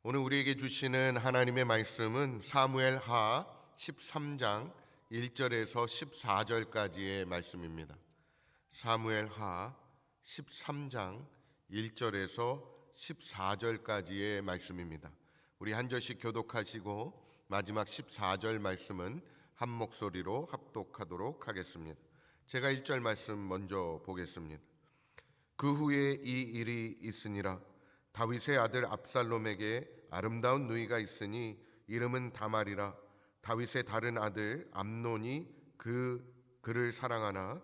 오늘 우리에게 주시는 하나님의 말씀은 사무엘하 13장 1절에서 14절까지의 말씀입니다. 사무엘하 13장 1절에서 14절까지의 말씀입니다. 우리 한 절씩 교독하시고 마지막 14절 말씀은 한 목소리로 합독하도록 하겠습니다. 제가 1절 말씀 먼저 보겠습니다. 그 후에 이 일이 있으니라. 다윗의 아들 압살롬에게 아름다운 누이가 있으니 이름은 다말이라. 다윗의 다른 아들 암논이 그를 사랑하나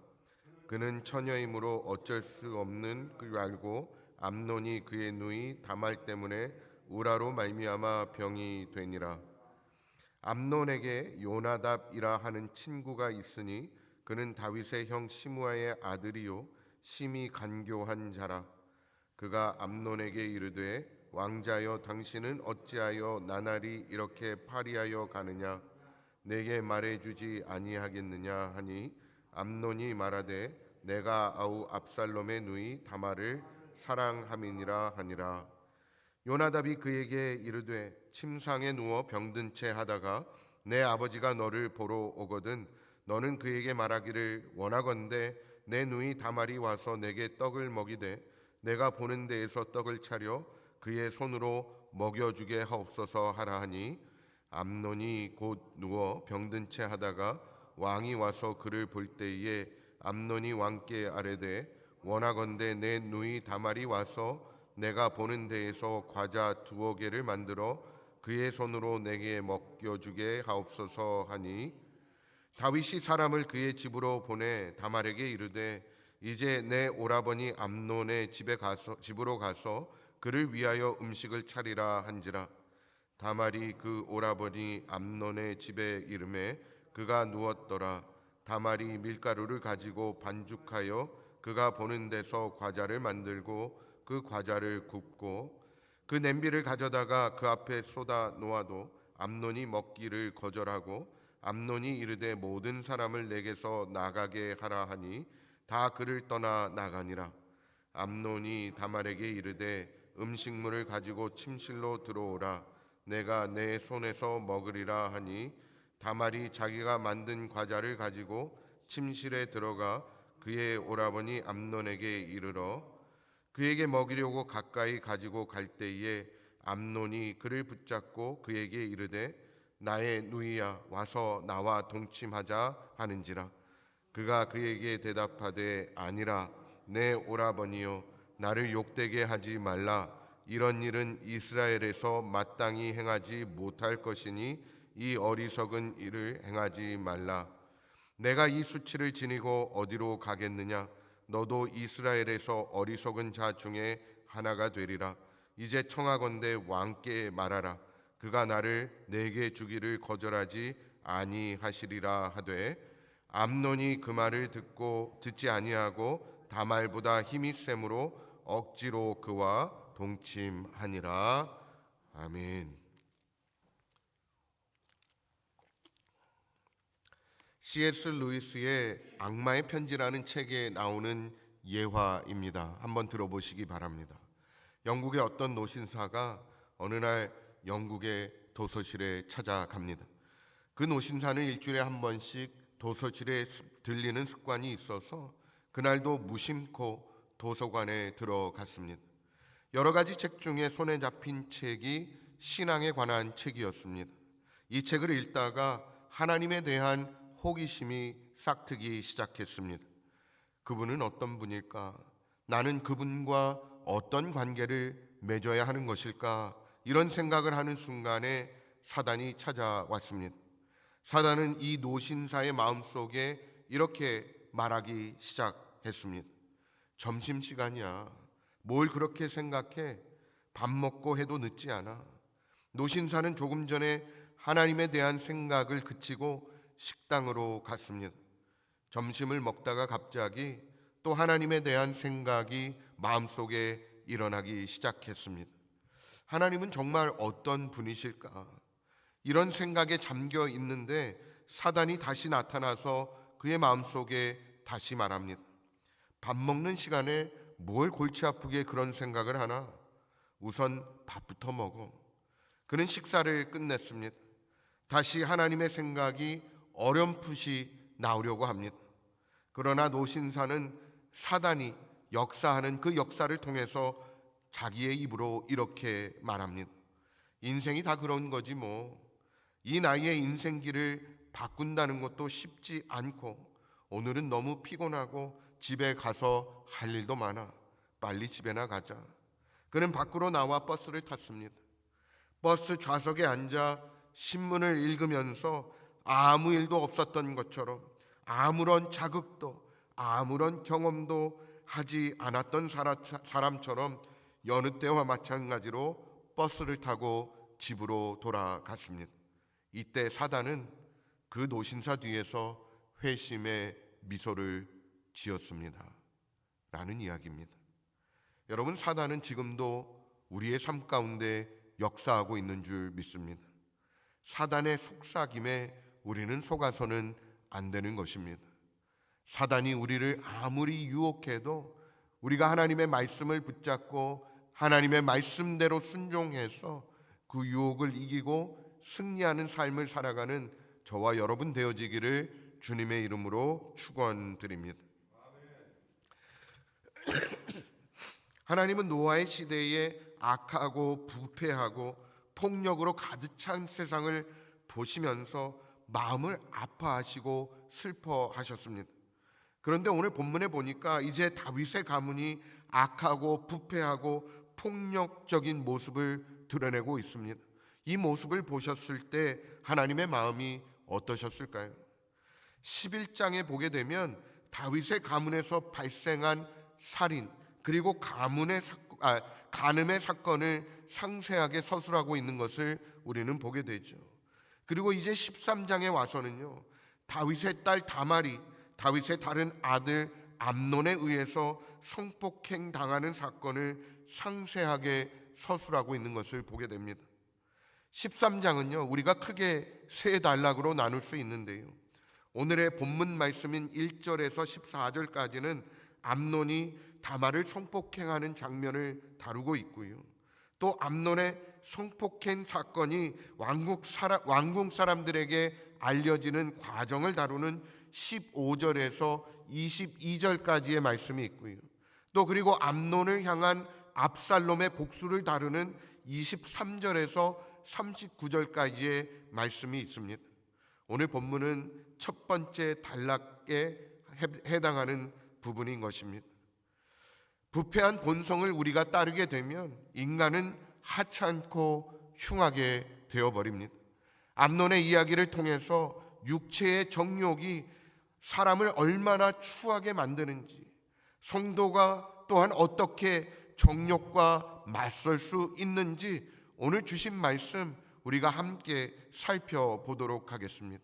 그는 처녀이므로 어쩔 수 없는 줄 알고 암논이 그의 누이 다말 때문에 우라로 말미암아 병이 되니라. 암논에게 요나답이라 하는 친구가 있으니 그는 다윗의 형 시므아의 아들이요 심히 간교한 자라. 그가 암논에게 이르되 왕자여 당신은 어찌하여 나날이 이렇게 파리하여 가느냐 내게 말해주지 아니하겠느냐 하니 암논이 말하되 내가 아우 압살롬의 누이 다말을 사랑함이니라 하니라. 요나답이 그에게 이르되 침상에 누워 병든 채 하다가 내 아버지가 너를 보러 오거든 너는 그에게 말하기를 원하건대 내 누이 다말이 와서 내게 떡을 먹이되 내가 보는 데에서 떡을 차려 그의 손으로 먹여주게 하옵소서 하라 하니 암논이 곧 누워 병든 채 하다가 왕이 와서 그를 볼 때에 암논이 왕께 아뢰되 원하건대 내 누이 다말이 와서 내가 보는 데에서 과자 2개를 만들어 그의 손으로 내게 먹여주게 하옵소서 하니 다윗이 사람을 그의 집으로 보내 다말에게 이르되 이제 내 오라버니 암논의 집으로 가서 그를 위하여 음식을 차리라 한지라. 다말이 그 오라버니 암논의 집에 이르매 그가 누웠더라. 다말이 밀가루를 가지고 반죽하여 그가 보는 데서 과자를 만들고 그 과자를 굽고 그 냄비를 가져다가 그 앞에 쏟아 놓아도 암논이 먹기를 거절하고 암논이 이르되 모든 사람을 내게서 나가게 하라 하니 다 그를 떠나 나가니라. 암논이 다말에게 이르되 음식물을 가지고 침실로 들어오라. 내가 내 손에서 먹으리라 하니 다말이 자기가 만든 과자를 가지고 침실에 들어가 그의 오라버니 암논에게 이르러 그에게 먹이려고 가까이 가지고 갈 때에 암논이 그를 붙잡고 그에게 이르되 나의 누이야 와서 나와 동침하자 하는지라. 그가 그에게 대답하되 아니라 내 오라버니여 나를 욕되게 하지 말라. 이런 일은 이스라엘에서 마땅히 행하지 못할 것이니 이 어리석은 일을 행하지 말라. 내가 이 수치를 지니고 어디로 가겠느냐. 너도 이스라엘에서 어리석은 자 중에 하나가 되리라. 이제 청하건대 왕께 말하라. 그가 나를 내게 주기를 거절하지 아니하시리라 하되 암논이 그 말을 듣지 아니하고 다말보다 힘이 셈으로 억지로 그와 동침하니라. 아멘. C.S. 루이스의 악마의 편지라는 책에 나오는 예화입니다. 한번 들어보시기 바랍니다. 영국의 어떤 노신사가 어느 날 영국의 도서실에 찾아갑니다. 그 노신사는 일주일에 한 번씩 도서실에 들리는 습관이 있어서 그날도 무심코 도서관에 들어갔습니다. 여러 가지 책 중에 손에 잡힌 책이 신앙에 관한 책이었습니다. 이 책을 읽다가 하나님에 대한 호기심이 싹트기 시작했습니다. 그분은 어떤 분일까? 나는 그분과 어떤 관계를 맺어야 하는 것일까? 이런 생각을 하는 순간에 사단이 찾아왔습니다. 사단은 이 노신사의 마음속에 이렇게 말하기 시작했습니다. 점심시간이야. 뭘 그렇게 생각해? 밥 먹고 해도 늦지 않아. 노신사는 조금 전에 하나님에 대한 생각을 그치고 식당으로 갔습니다. 점심을 먹다가 갑자기 또 하나님에 대한 생각이 마음속에 일어나기 시작했습니다. 하나님은 정말 어떤 분이실까? 이런 생각에 잠겨 있는데 사단이 다시 나타나서 그의 마음속에 다시 말합니다. 밥 먹는 시간에 뭘 골치 아프게 그런 생각을 하나? 우선 밥부터 먹어. 그는 식사를 끝냈습니다. 다시 하나님의 생각이 어렴풋이 나오려고 합니다. 그러나 노신사는 사단이 역사하는 그 역사를 통해서 자기의 입으로 이렇게 말합니다. 인생이 다 그런 거지 뭐. 이 나이에 인생길을 바꾼다는 것도 쉽지 않고 오늘은 너무 피곤하고 집에 가서 할 일도 많아. 빨리 집에나 가자. 그는 밖으로 나와 버스를 탔습니다. 버스 좌석에 앉아 신문을 읽으면서 아무 일도 없었던 것처럼 아무런 자극도 아무런 경험도 하지 않았던 사람처럼 여느 때와 마찬가지로 버스를 타고 집으로 돌아갔습니다. 이때 사단은 그 노신사 뒤에서 회심의 미소를 지었습니다. 라는 이야기입니다. 여러분, 사단은 지금도 우리의 삶 가운데 역사하고 있는 줄 믿습니다. 사단의 속삭임에 우리는 속아서는 안 되는 것입니다. 사단이 우리를 아무리 유혹해도 우리가 하나님의 말씀을 붙잡고 하나님의 말씀대로 순종해서 그 유혹을 이기고 승리하는 삶을 살아가는 저와 여러분 되어지기를 주님의 이름으로 축원드립니다. 하나님은 노아의 시대에 악하고 부패하고 폭력으로 가득 찬 세상을 보시면서 마음을 아파하시고 슬퍼하셨습니다. 그런데 오늘 본문에 보니까 이제 다윗의 가문이 악하고 부패하고 폭력적인 모습을 드러내고 있습니다. 이 모습을 보셨을 때 하나님의 마음이 어떠셨을까요? 11장에 보게 되면 다윗의 가문에서 발생한 살인 그리고 간음의 사건을 상세하게 서술하고 있는 것을 우리는 보게 되죠. 그리고 이제 13장에 와서는요, 다윗의 딸 다말이 다윗의 다른 아들 암논에 의해서 성폭행 당하는 사건을 상세하게 서술하고 있는 것을 보게 됩니다. 13장은요, 우리가 크게 세 단락으로 나눌 수 있는데요, 오늘의 본문 말씀인 1절에서 14절까지는 암논이 다말을 성폭행하는 장면을 다루고 있고요, 또 암논의 성폭행 사건이 왕국 사람들에게 알려지는 과정을 다루는 15절에서 22절까지의 말씀이 있고요, 또 그리고 암논을 향한 압살롬의 복수를 다루는 23절에서 39절까지의 말씀이 있습니다. 오늘 본문은 첫 번째 단락에 해당하는 부분인 것입니다. 부패한 본성을 우리가 따르게 되면 인간은 하찮고 흉하게 되어버립니다. 암논의 이야기를 통해서 육체의 정욕이 사람을 얼마나 추하게 만드는지, 성도가 또한 어떻게 정욕과 맞설 수 있는지 오늘 주신 말씀 우리가 함께 살펴보도록 하겠습니다.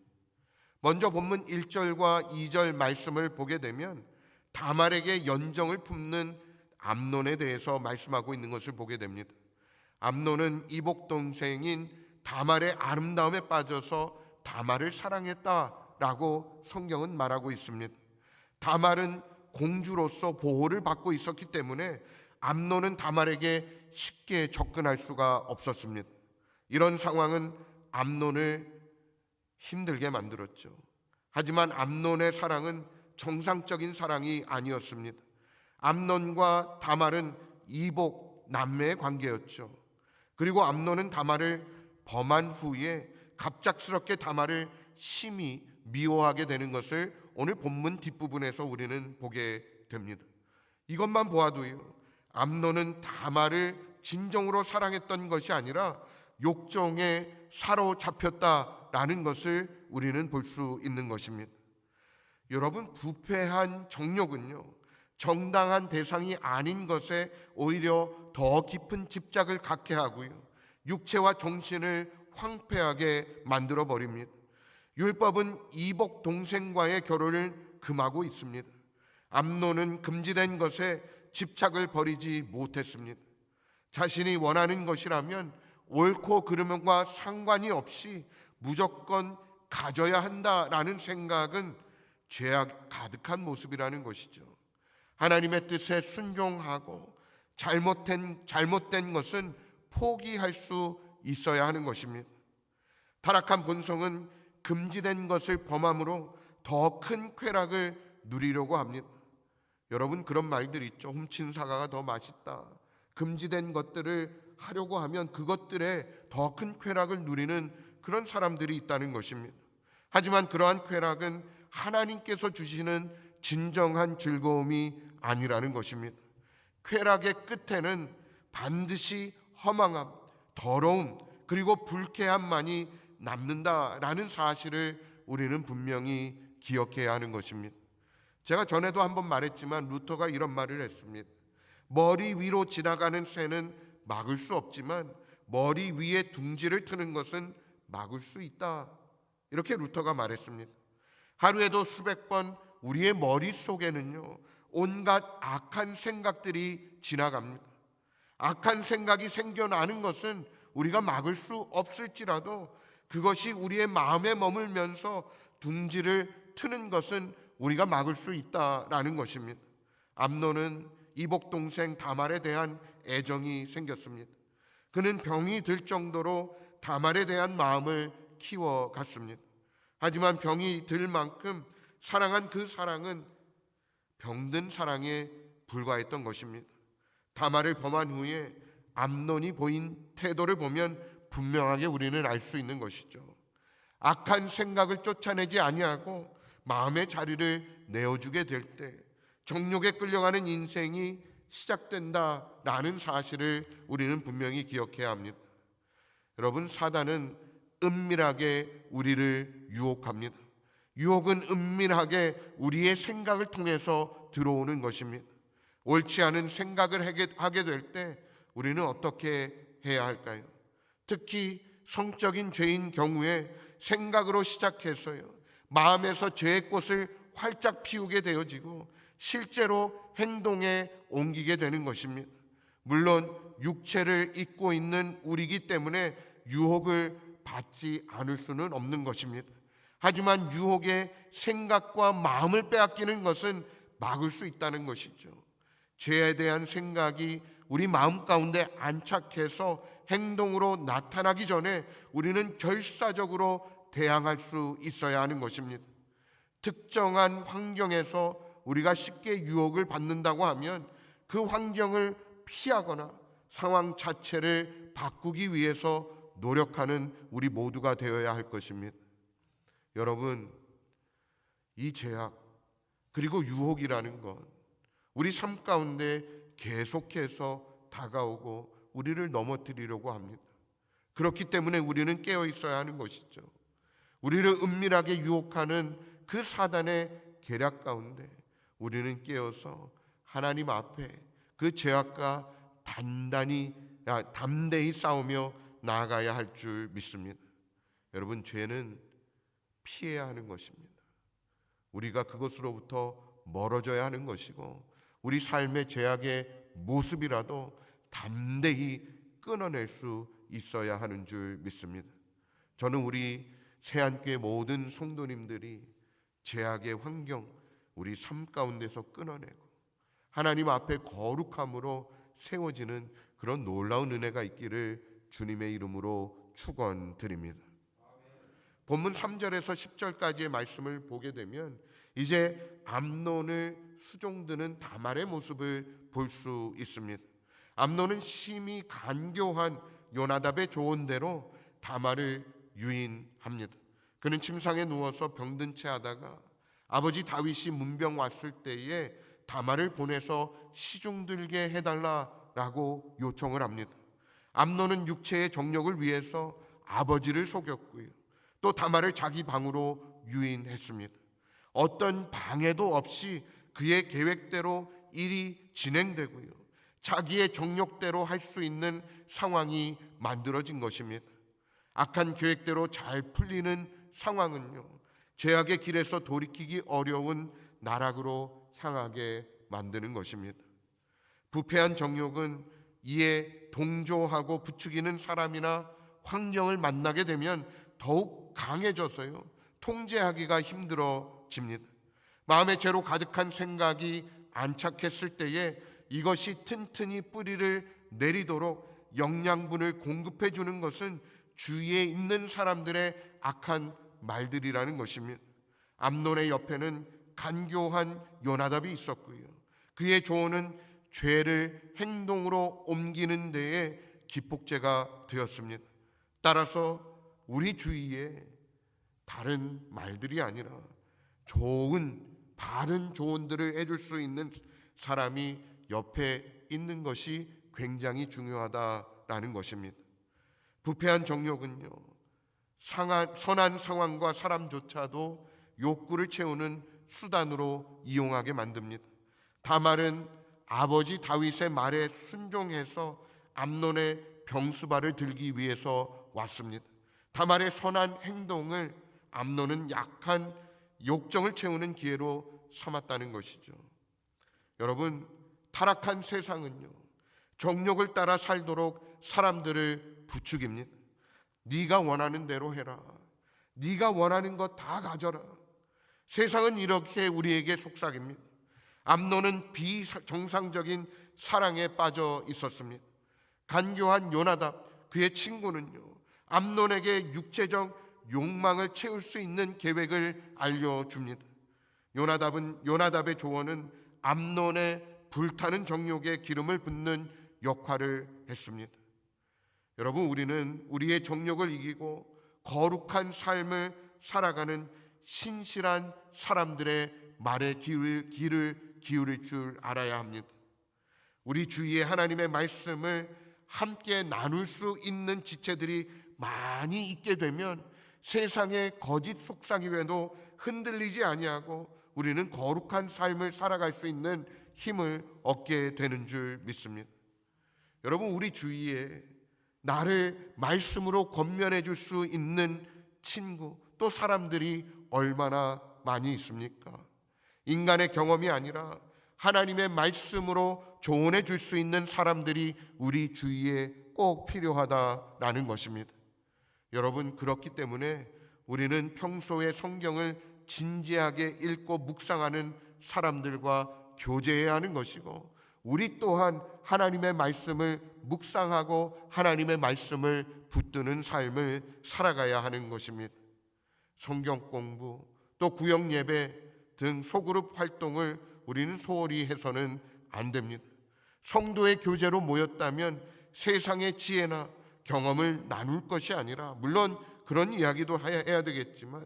먼저 본문 1절과 2절 말씀을 보게 되면 다말에게 연정을 품는 암논에 대해서 말씀하고 있는 것을 보게 됩니다. 암논은 이복 동생인 다말의 아름다움에 빠져서 다말을 사랑했다라고 성경은 말하고 있습니다. 다말은 공주로서 보호를 받고 있었기 때문에 암논은 다말에게 쉽게 접근할 수가 없었습니다. 이런 상황은 암논을 힘들게 만들었죠. 하지만 암논의 사랑은 정상적인 사랑이 아니었습니다. 암논과 다말은 이복 남매의 관계였죠. 그리고 암논은 다말을 범한 후에 갑작스럽게 다말을 심히 미워하게 되는 것을 오늘 본문 뒷부분에서 우리는 보게 됩니다. 이것만 보아도요, 암논은 다말을 진정으로 사랑했던 것이 아니라 욕정에 사로잡혔다라는 것을 우리는 볼 수 있는 것입니다. 여러분, 부패한 정욕은요, 정당한 대상이 아닌 것에 오히려 더 깊은 집착을 갖게 하고요, 육체와 정신을 황폐하게 만들어 버립니다. 율법은 이복 동생과의 결혼을 금하고 있습니다. 암논은 금지된 것에 집착을 버리지 못했습니다. 자신이 원하는 것이라면 옳고 그름과 상관이 없이 무조건 가져야 한다라는 생각은 죄악 가득한 모습이라는 것이죠. 하나님의 뜻에 순종하고 잘못된 것은 포기할 수 있어야 하는 것입니다. 타락한 본성은 금지된 것을 범함으로 더 큰 쾌락을 누리려고 합니다. 여러분, 그런 말들 있죠. 훔친 사과가 더 맛있다. 금지된 것들을 하려고 하면 그것들에 더 큰 쾌락을 누리는 그런 사람들이 있다는 것입니다. 하지만 그러한 쾌락은 하나님께서 주시는 진정한 즐거움이 아니라는 것입니다. 쾌락의 끝에는 반드시 허망함, 더러움, 그리고 불쾌함만이 남는다라는 사실을 우리는 분명히 기억해야 하는 것입니다. 제가 전에도 한번 말했지만 루터가 이런 말을 했습니다. 머리 위로 지나가는 새는 막을 수 없지만 머리 위에 둥지를 트는 것은 막을 수 있다. 이렇게 루터가 말했습니다. 하루에도 수백 번 우리의 머릿속에는요, 온갖 악한 생각들이 지나갑니다. 악한 생각이 생겨나는 것은 우리가 막을 수 없을지라도 그것이 우리의 마음에 머물면서 둥지를 트는 것은 우리가 막을 수 있다라는 것입니다. 암논은 이복 동생 다말에 대한 애정이 생겼습니다. 그는 병이 들 정도로 다말에 대한 마음을 키워갔습니다. 하지만 병이 들 만큼 사랑한 그 사랑은 병든 사랑에 불과했던 것입니다. 다말을 범한 후에 암논이 보인 태도를 보면 분명하게 우리는 알 수 있는 것이죠. 악한 생각을 쫓아내지 아니하고 마음의 자리를 내어주게 될 때 정욕에 끌려가는 인생이 시작된다라는 사실을 우리는 분명히 기억해야 합니다. 여러분, 사단은 은밀하게 우리를 유혹합니다. 유혹은 은밀하게 우리의 생각을 통해서 들어오는 것입니다. 옳지 않은 생각을 하게 될 때 우리는 어떻게 해야 할까요? 특히 성적인 죄인 경우에 생각으로 시작해서요, 마음에서 죄의 꽃을 활짝 피우게 되어지고 실제로 행동에 옮기게 되는 것입니다. 물론 육체를 입고 있는 우리이기 때문에 유혹을 받지 않을 수는 없는 것입니다. 하지만 유혹의 생각과 마음을 빼앗기는 것은 막을 수 있다는 것이죠. 죄에 대한 생각이 우리 마음 가운데 안착해서 행동으로 나타나기 전에 우리는 결사적으로 대항할 수 있어야 하는 것입니다. 특정한 환경에서 우리가 쉽게 유혹을 받는다고 하면 그 환경을 피하거나 상황 자체를 바꾸기 위해서 노력하는 우리 모두가 되어야 할 것입니다. 여러분, 이 제약 그리고 유혹이라는 것 우리 삶 가운데 계속해서 다가오고 우리를 넘어뜨리려고 합니다. 그렇기 때문에 우리는 깨어 있어야 하는 것이죠. 우리를 은밀하게 유혹하는 그 사단의 계략 가운데 우리는 깨어서 하나님 앞에 그 죄악과 담대히 싸우며 나아가야 할 줄 믿습니다. 여러분, 죄는 피해야 하는 것입니다. 우리가 그것으로부터 멀어져야 하는 것이고 우리 삶의 죄악의 모습이라도 담대히 끊어낼 수 있어야 하는 줄 믿습니다. 저는 우리 새안교회 모든 성도님들이 죄악의 환경 우리 삶 가운데서 끊어내고 하나님 앞에 거룩함으로 세워지는 그런 놀라운 은혜가 있기를 주님의 이름으로 축원드립니다. 본문 3절에서 10절까지의 말씀을 보게 되면 이제 암논을 수종드는 다말의 모습을 볼 수 있습니다. 암논은 심히 간교한 요나답의 조언대로 다말을 유인합니다. 그는 침상에 누워서 병든 채 하다가 아버지 다윗이 문병 왔을 때에 다말을 보내서 시중들게 해달라라고 요청을 합니다. 암논은 육체의 정욕을 위해서 아버지를 속였고요, 또 다말을 자기 방으로 유인했습니다. 어떤 방해도 없이 그의 계획대로 일이 진행되고요, 자기의 정욕대로 할 수 있는 상황이 만들어진 것입니다. 악한 계획대로 잘 풀리는 상황은요, 죄악의 길에서 돌이키기 어려운 나락으로 향하게 만드는 것입니다. 부패한 정욕은 이에 동조하고 부추기는 사람이나 환경을 만나게 되면 더욱 강해져서요, 통제하기가 힘들어집니다. 마음의 죄로 가득한 생각이 안착했을 때에 이것이 튼튼히 뿌리를 내리도록 영양분을 공급해 주는 것은 주위에 있는 사람들의 악한 말들이라는 것입니다. 암논의 옆에는 간교한 요나답이 있었고요. 그의 조언은 죄를 행동으로 옮기는 데에 기폭제가 되었습니다. 따라서 우리 주위에 다른 말들이 아니라 좋은 바른 조언들을 해줄 수 있는 사람이 옆에 있는 것이 굉장히 중요하다라는 것입니다. 부패한 정욕은요, 선한 상황과 사람조차도 욕구를 채우는 수단으로 이용하게 만듭니다. 다말은 아버지 다윗의 말에 순종해서 암논의 병수발을 들기 위해서 왔습니다. 다말의 선한 행동을 암논은 약한 욕정을 채우는 기회로 삼았다는 것이죠. 여러분, 타락한 세상은요, 정욕을 따라 살도록 사람들을 부추깁니다. 네가 원하는 대로 해라. 네가 원하는 것 다 가져라. 세상은 이렇게 우리에게 속삭입니다. 암논은 비정상적인 사랑에 빠져 있었습니다. 간교한 요나답, 그의 친구는요, 암논에게 육체적 욕망을 채울 수 있는 계획을 알려줍니다. 요나답의 조언은 암논의 불타는 정욕에 기름을 붓는 역할을 했습니다. 여러분, 우리는 우리의 정욕을 이기고 거룩한 삶을 살아가는 신실한 사람들의 말에 귀를 기울일 줄 알아야 합니다. 우리 주위에 하나님의 말씀을 함께 나눌 수 있는 지체들이 많이 있게 되면 세상의 거짓 속삭임에도 흔들리지 아니하고 우리는 거룩한 삶을 살아갈 수 있는 힘을 얻게 되는 줄 믿습니다. 여러분, 우리 주위에 나를 말씀으로 권면해 줄 수 있는 친구, 또 사람들이 얼마나 많이 있습니까? 인간의 경험이 아니라 하나님의 말씀으로 조언해 줄 수 있는 사람들이 우리 주위에 꼭 필요하다라는 것입니다. 여러분, 그렇기 때문에 우리는 평소에 성경을 진지하게 읽고 묵상하는 사람들과 교제해야 하는 것이고, 우리 또한 하나님의 말씀을 묵상하고 하나님의 말씀을 붙드는 삶을 살아가야 하는 것입니다. 성경 공부, 또 구역 예배 등 소그룹 활동을 우리는 소홀히 해서는 안 됩니다. 성도의 교제로 모였다면 세상의 지혜나 경험을 나눌 것이 아니라, 물론 그런 이야기도 해야 되겠지만,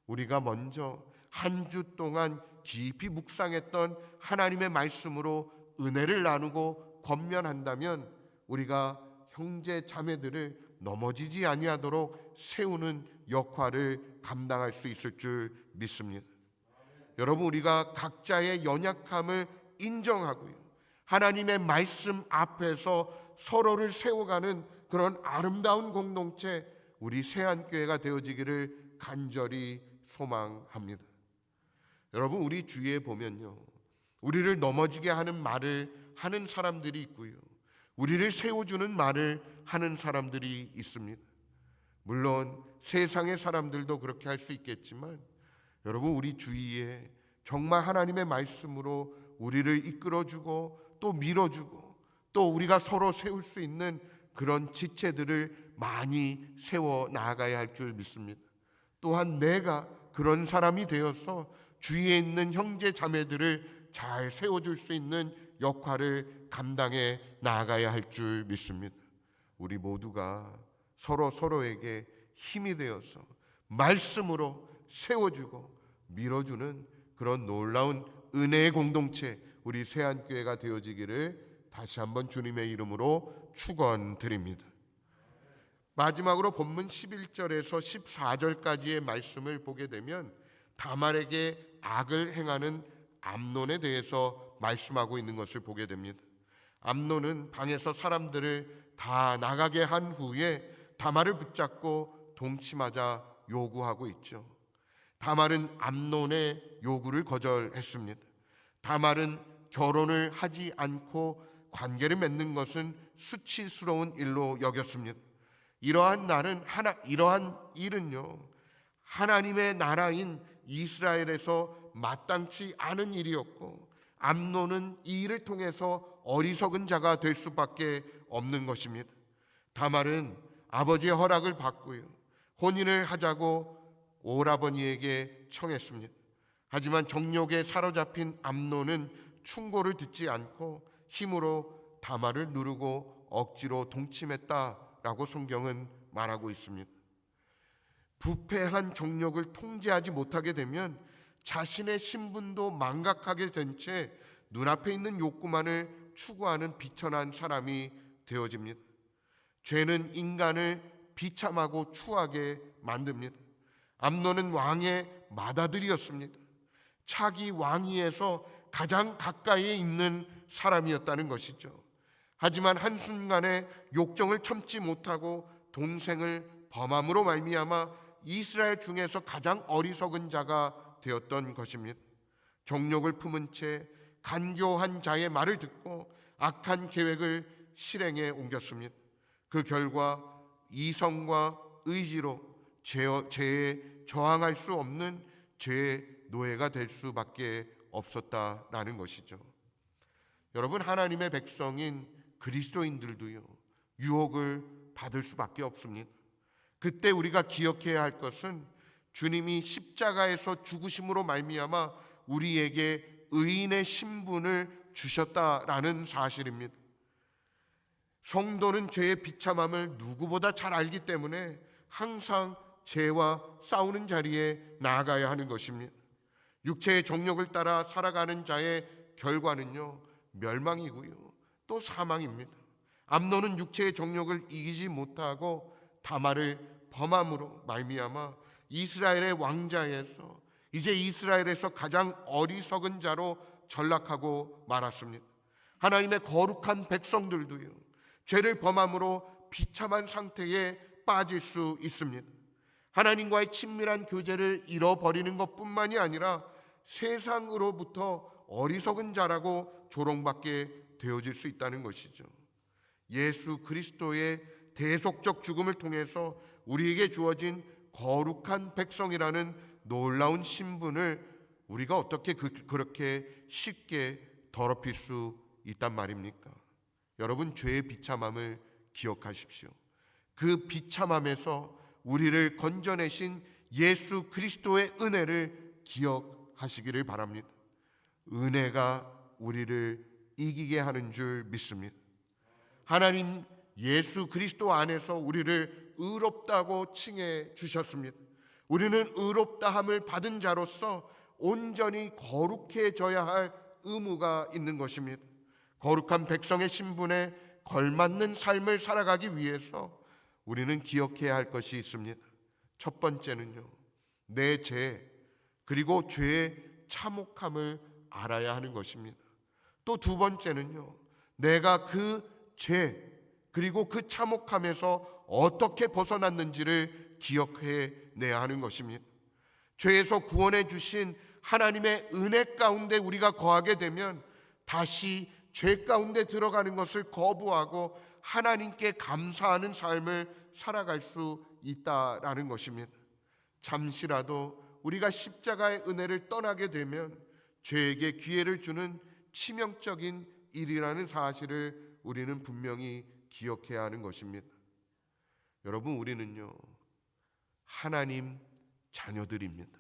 우리가 먼저 한 주 동안 깊이 묵상했던 하나님의 말씀으로 은혜를 나누고 권면한다면 우리가 형제 자매들을 넘어지지 아니하도록 세우는 역할을 감당할 수 있을 줄 믿습니다. 여러분, 우리가 각자의 연약함을 인정하고요, 하나님의 말씀 앞에서 서로를 세워가는 그런 아름다운 공동체, 우리 세안교회가 되어지기를 간절히 소망합니다. 여러분, 우리 주위에 보면요, 우리를 넘어지게 하는 말을 하는 사람들이 있고요, 우리를 세워주는 말을 하는 사람들이 있습니다. 물론 세상의 사람들도 그렇게 할 수 있겠지만, 여러분, 우리 주위에 정말 하나님의 말씀으로 우리를 이끌어주고 또 밀어주고 또 우리가 서로 세울 수 있는 그런 지체들을 많이 세워 나아가야 할 줄 믿습니다. 또한 내가 그런 사람이 되어서 주위에 있는 형제 자매들을 잘 세워줄 수 있는 역할을 감당해 나아가야 할 줄 믿습니다. 우리 모두가 서로에게 힘이 되어서 말씀으로 세워주고 밀어주는 그런 놀라운 은혜의 공동체, 우리 세안교회가 되어지기를 다시 한번 주님의 이름으로 축원드립니다. 마지막으로 본문 11절에서 14절까지의 말씀을 보게 되면 다말에게 악을 행하는 암논에 대해서 말씀하고 있는 것을 보게 됩니다. 암논은 방에서 사람들을 다 나가게 한 후에 다말을 붙잡고 동침하자 요구하고 있죠. 다말은 암논의 요구를 거절했습니다. 다말은 결혼을 하지 않고 관계를 맺는 것은 수치스러운 일로 여겼습니다. 이러한 일은요, 하나님의 나라인 이스라엘에서 마땅치 않은 일이었고, 암논은 이 일을 통해서 어리석은 자가 될 수밖에 없는 것입니다. 다말은 아버지의 허락을 받고요, 혼인을 하자고 오라버니에게 청했습니다. 하지만 정욕에 사로잡힌 암논은 충고를 듣지 않고 힘으로 다말을 누르고 억지로 동침했다라고 성경은 말하고 있습니다. 부패한 정욕을 통제하지 못하게 되면 자신의 신분도 망각하게 된 채 눈앞에 있는 욕구만을 추구하는 비천한 사람이 되어집니다. 죄는 인간을 비참하고 추하게 만듭니다. 암논은 왕의 맏아들이었습니다. 차기 왕위에서 가장 가까이에 있는 사람이었다는 것이죠. 하지만 한순간에 욕정을 참지 못하고 동생을 범함으로 말미암아 이스라엘 중에서 가장 어리석은 자가 되었던 것입니다. 정욕을 품은 채 간교한 자의 말을 듣고 악한 계획을 실행에 옮겼습니다. 그 결과 이성과 의지로 죄에 저항할 수 없는 죄의 노예가 될 수밖에 없었다라는 것이죠. 여러분, 하나님의 백성인 그리스도인들도요, 유혹을 받을 수밖에 없습니다. 그때 우리가 기억해야 할 것은 주님이 십자가에서 죽으심으로 말미암아 우리에게 의인의 신분을 주셨다라는 사실입니다. 성도는 죄의 비참함을 누구보다 잘 알기 때문에 항상 죄와 싸우는 자리에 나아가야 하는 것입니다. 육체의 정욕을 따라 살아가는 자의 결과는요, 멸망이고요, 또 사망입니다. 암논은 육체의 정욕을 이기지 못하고 다말을 범함으로 말미암아 이스라엘의 왕자에서 이제 이스라엘에서 가장 어리석은 자로 전락하고 말았습니다. 하나님의 거룩한 백성들도요, 죄를 범함으로 비참한 상태에 빠질 수 있습니다. 하나님과의 친밀한 교제를 잃어버리는 것뿐만이 아니라 세상으로부터 어리석은 자라고 조롱받게 되어질 수 있다는 것이죠. 예수 그리스도의 대속적 죽음을 통해서 우리에게 주어진 거룩한 백성이라는 놀라운 신분을 우리가 어떻게 그렇게 쉽게 더럽힐 수 있단 말입니까? 여러분, 죄의 비참함을 기억하십시오. 그 비참함에서 우리를 건져내신 예수 그리스도의 은혜를 기억하시기를 바랍니다. 은혜가 우리를 이기게 하는 줄 믿습니다. 하나님 예수 그리스도 안에서 우리를 의롭다고 칭해 주셨습니다. 우리는 의롭다함을 받은 자로서 온전히 거룩해져야 할 의무가 있는 것입니다. 거룩한 백성의 신분에 걸맞는 삶을 살아가기 위해서 우리는 기억해야 할 것이 있습니다. 첫 번째는요, 내 죄 그리고 죄의 참혹함을 알아야 하는 것입니다. 또 두 번째는요, 내가 그 죄 그리고 그 참혹함에서 어떻게 벗어났는지를 기억해내야 하는 것입니다. 죄에서 구원해 주신 하나님의 은혜 가운데 우리가 거하게 되면 다시 죄 가운데 들어가는 것을 거부하고 하나님께 감사하는 삶을 살아갈 수 있다라는 것입니다. 잠시라도 우리가 십자가의 은혜를 떠나게 되면 죄에게 기회를 주는 치명적인 일이라는 사실을 우리는 분명히 기억해야 하는 것입니다. 여러분, 우리는요, 하나님 자녀들입니다.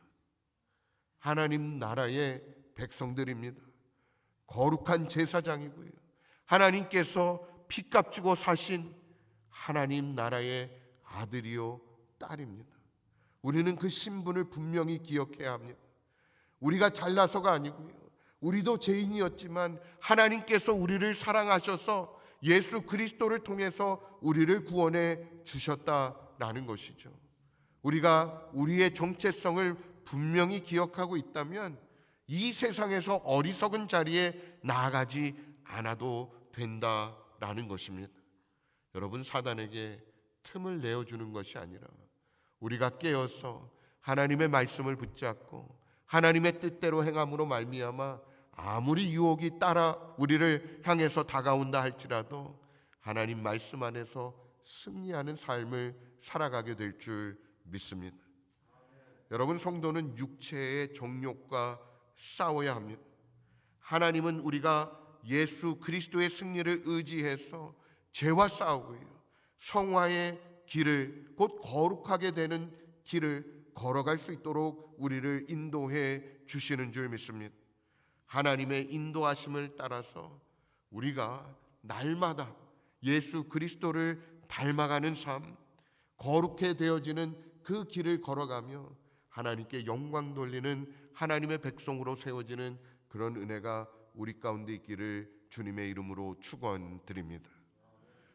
하나님 나라의 백성들입니다. 거룩한 제사장이고요, 하나님께서 피값 주고 사신 하나님 나라의 아들이요 딸입니다. 우리는 그 신분을 분명히 기억해야 합니다. 우리가 잘나서가 아니고요, 우리도 죄인이었지만 하나님께서 우리를 사랑하셔서 예수 그리스도를 통해서 우리를 구원해 주셨다라는 것이죠. 우리가 우리의 정체성을 분명히 기억하고 있다면 이 세상에서 어리석은 자리에 나아가지 않아도 된다라는 것입니다. 여러분, 사단에게 틈을 내어주는 것이 아니라 우리가 깨어서 하나님의 말씀을 붙잡고 하나님의 뜻대로 행함으로 말미암아 아무리 유혹이 따라 우리를 향해서 다가온다 할지라도 하나님 말씀 안에서 승리하는 삶을 살아가게 될 줄 믿습니다. 여러분, 성도는 육체의 정욕과 싸워야 합니다. 하나님은 우리가 예수 그리스도의 승리를 의지해서 죄와 싸우고요, 성화의 길을, 곧 거룩하게 되는 길을 걸어갈 수 있도록 우리를 인도해 주시는 줄 믿습니다. 하나님의 인도하심을 따라서 우리가 날마다 예수 그리스도를 닮아가는 삶, 거룩해 되어지는 그 길을 걸어가며 하나님께 영광 돌리는 하나님의 백성으로 세워지는 그런 은혜가 우리 가운데 있기를 주님의 이름으로 축원드립니다.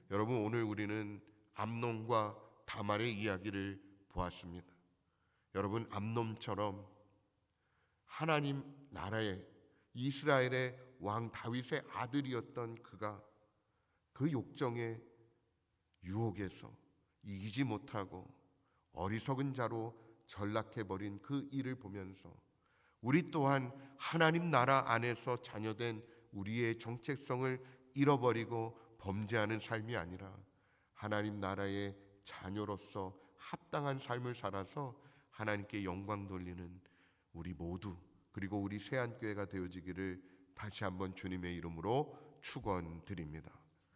여러분, 오늘 우리는 암논과 다말의 이야기를 보았습니다. 여러분, 암논처럼 하나님 나라의 이스라엘의 왕 다윗의 아들이었던 그가 그 욕정의 유혹에서 이기지 못하고 어리석은 자로 전락해버린 그 일을 보면서 우리 또한 하나님 나라 안에서 자녀된 우리의 정체성을 잃어버리고 범죄하는 삶이 아니라 하나님 나라의 자녀로서 합당한 삶을 살아서 하나님께 영광 돌리는 우리 모두, 그리고 우리 새안교회가 되어지기를 다시 한번 주님의 이름으로 축원드립니다.